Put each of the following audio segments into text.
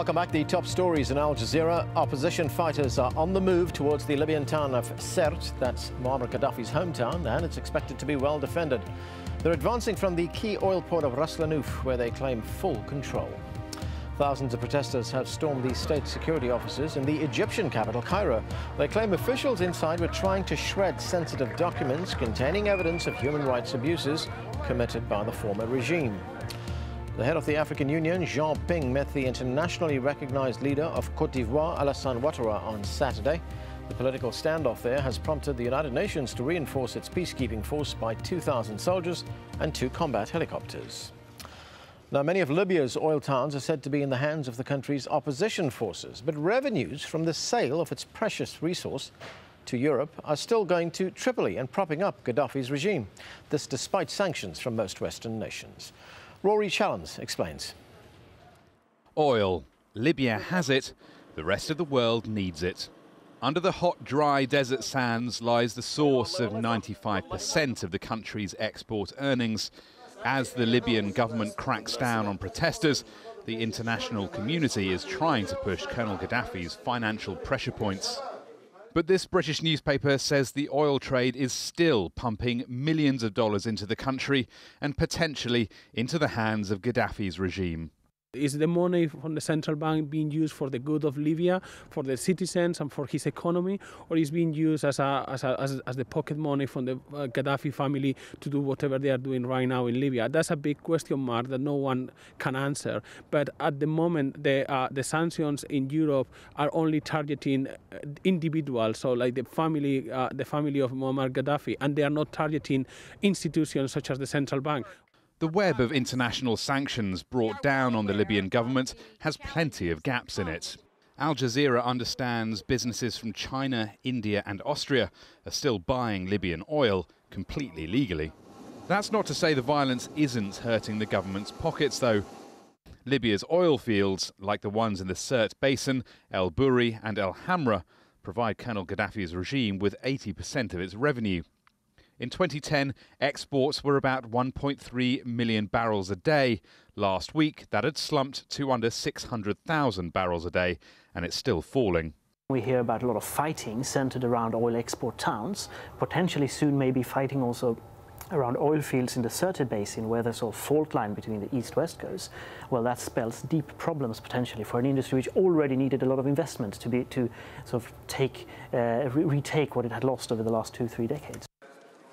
Welcome back. The top stories in AlJazeera. Opposition fighters are on the move towards the Libyan town of Sirte. That's Muammar Gaddafi's hometown, and it's expected to be well defended. They're advancing from the key oil port of Ras Lanuf, where they claim full control. Thousands of protesters have stormed the state security offices in the Egyptian capital, Cairo. They claim officials inside were trying to shred sensitive documents containing evidence of human rights abuses committed by the former regime. The head of the African Union, Jean Ping, met the internationally recognized leader of Côte d'Ivoire, Alassane Ouattara, on Saturday. The political standoff there has prompted the United Nations to reinforce its peacekeeping force by 2,000 soldiers and 2 combat helicopters. Now, many of Libya's oil towns are said to be in the hands of the country's opposition forces, but revenues from the sale of its precious resource to Europe are still going to Tripoli and propping up Gaddafi's regime. This despite sanctions from most Western nations. Rory Challens explains. Oil. Libya has it. The rest of the world needs it. Under the hot, dry desert sands lies the source of 95% of the country's export earnings. As the Libyan government cracks down on protesters, the international community is trying to push Colonel Gaddafi's financial pressure points. But this British newspaper says the oil trade is still pumping millions of dollars into the country and potentially into the hands of Gaddafi's regime. Is the money from the central bank being used for the good of Libya, for the citizens and for his economy, or is being used as the pocket money from the Gaddafi family to do whatever they are doing right now in Libya? That's a big question mark that no one can answer. But at the moment, the sanctions in Europe are only targeting individuals, so like the family of Muammar Gaddafi, and they are not targeting institutions such as the central bank. The web of international sanctions brought down on the Libyan government has plenty of gaps in it. AlJazeera understands businesses from China, India and Austria are still buying Libyan oil completely legally. That's not to say the violence isn't hurting the government's pockets, though. Libya's oil fields, like the ones in the Sirte Basin, El Bouri and El Hamra, provide Colonel Gaddafi's regime with 80% of its revenue. In 2010, exports were about 1.3 million barrels a day. Last week, that had slumped to under 600,000 barrels a day, and it's still falling. We hear about a lot of fighting centered around oil export towns, potentially soon maybe fighting also around oil fields in the Sirte Basin, where there's a fault line between the east-west coast. Well, that spells deep problems potentially for an industry which already needed a lot of investment to sort of retake what it had lost over the last 2-3 decades.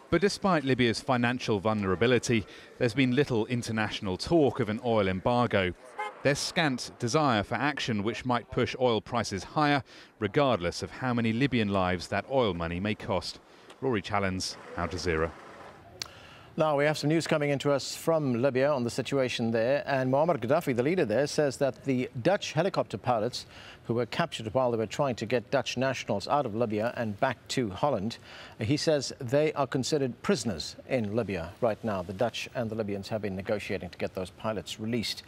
But despite Libya's financial vulnerability, there's been little international talk of an oil embargo. There's scant desire for action which might push oil prices higher, regardless of how many Libyan lives that oil money may cost. Rory Challens, AlJazeera. Now, we have some news coming into us from Libya on the situation there, and Muammar Gaddafi, the leader there, says that the Dutch helicopter pilots who were captured while they were trying to get Dutch nationals out of Libya and back to Holland, he says they are considered prisoners in Libya right now. The Dutch and the Libyans have been negotiating to get those pilots released.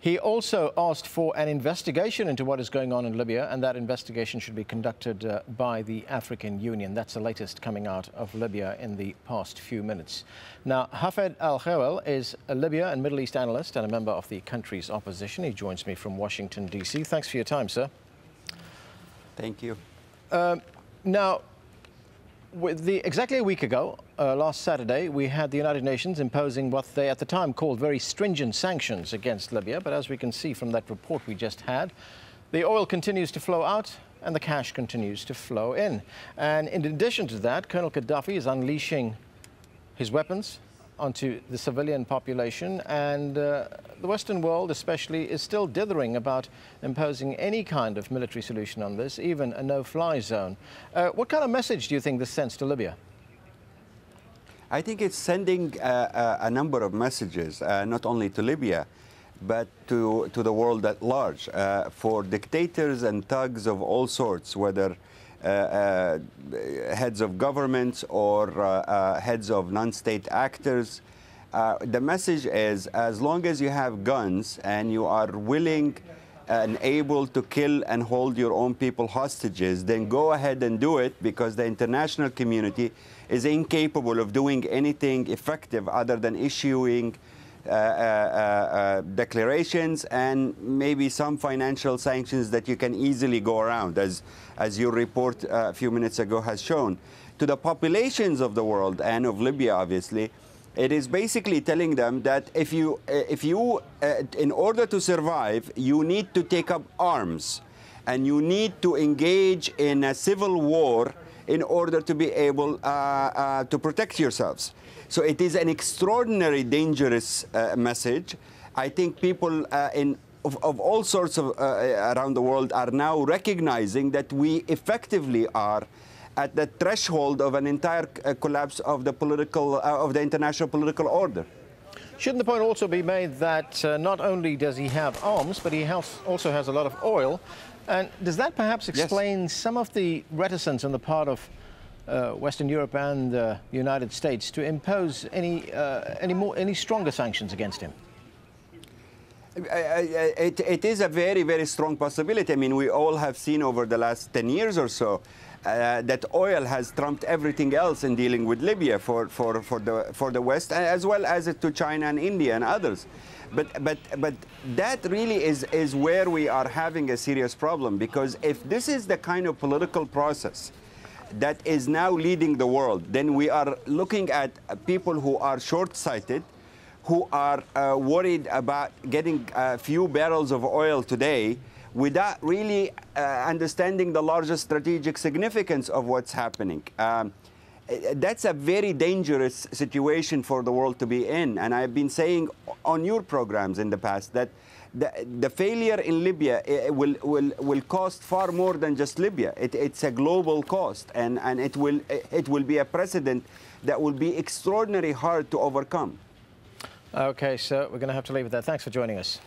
He also asked for an investigation into what is going on in Libya, and that investigation should be conducted by the African Union. That's the latest coming out of Libya in the past few minutes. Now, Hafed Al-Khawel is a Libya and Middle East analyst and a member of the country's opposition. He joins me from Washington, D.C. Thanks for your time, sir. Thank you. Now, exactly a week ago, last Saturday, we had the United Nations imposing what they at the time called very stringent sanctions against Libya. But as we can see from that report we just had, the oil continues to flow out and the cash continues to flow in. And in addition to that, Colonel Gaddafi is unleashing his weapons onto the civilian population, and the Western world especially is still dithering about imposing any kind of military solution on this, even a no-fly zone. What kind of message do you think this sends to Libya? I think it's sending a number of messages, not only to Libya, but to the world at large, for dictators and thugs of all sorts, whether heads of governments or heads of non-state actors. The message is, as long as you have guns and you are willing and able to kill and hold your own people hostages, then go ahead and do it, because the international community is incapable of doing anything effective other than issuing declarations and maybe some financial sanctions that you can easily go around, as your report a few minutes ago has shown. To the populations of the world and of Libya, obviously, it is basically telling them that if you in order to survive, you need to take up arms and you need to engage in a civil war in order to be able to protect yourselves. So it is an extraordinarily dangerous message. I think people of all sorts of around the world are now recognizing that we effectively are at the threshold of an entire collapse of the international political order. Shouldn't the point also be made that not only does he have arms, but he also has a lot of oil? And does that perhaps explain some of the reticence on the part of Western Europe and the United States to impose any stronger sanctions against him? It is a very, very strong possibility. I mean, we all have seen over the last 10 years or so that oil has trumped everything else in dealing with Libya for the West, as well as to China and India and others. But that really is where we are having a serious problem, because if this is the kind of political process that is now leading the world, then we are looking at people who are short-sighted, who are worried about getting a few barrels of oil today without really understanding the larger strategic significance of what's happening. That's a very dangerous situation for the world to be in. And I've been saying on your programs in the past that the failure in Libya will cost far more than just Libya. It's a global cost, and it will be a precedent that will be extraordinarily hard to overcome. Okay, so we're going to have to leave it there. Thanks for joining us.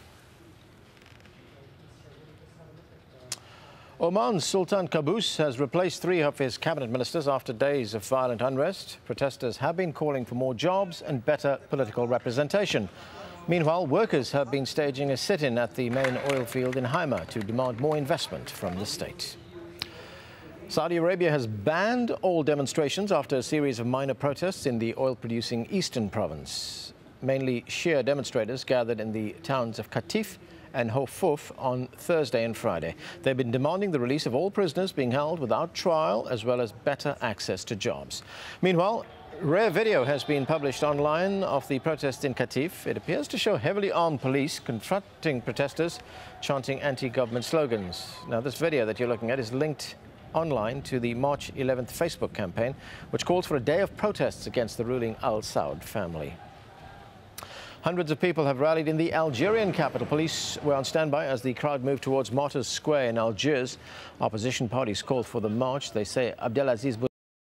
Oman's Sultan Qaboos has replaced 3 of his cabinet ministers after days of violent unrest. Protesters have been calling for more jobs and better political representation. Meanwhile, workers have been staging a sit-in at the main oil field in Haima to demand more investment from the state. Saudi Arabia has banned all demonstrations after a series of minor protests in the oil-producing eastern province. Mainly Shia demonstrators gathered in the towns of Qatif and Hofuf on Thursday and Friday. They've been demanding the release of all prisoners being held without trial, as well as better access to jobs. Meanwhile, rare video has been published online of the protests in Qatif. It appears to show heavily armed police confronting protesters chanting anti-government slogans. Now, this video that you're looking at is linked online to the March 11th Facebook campaign, which calls for a day of protests against the ruling Al Saud family. Hundreds of people have rallied in the Algerian capital. Police were on standby as the crowd moved towards Martyrs Square in Algiers. Opposition parties called for the march. They say AlJazeera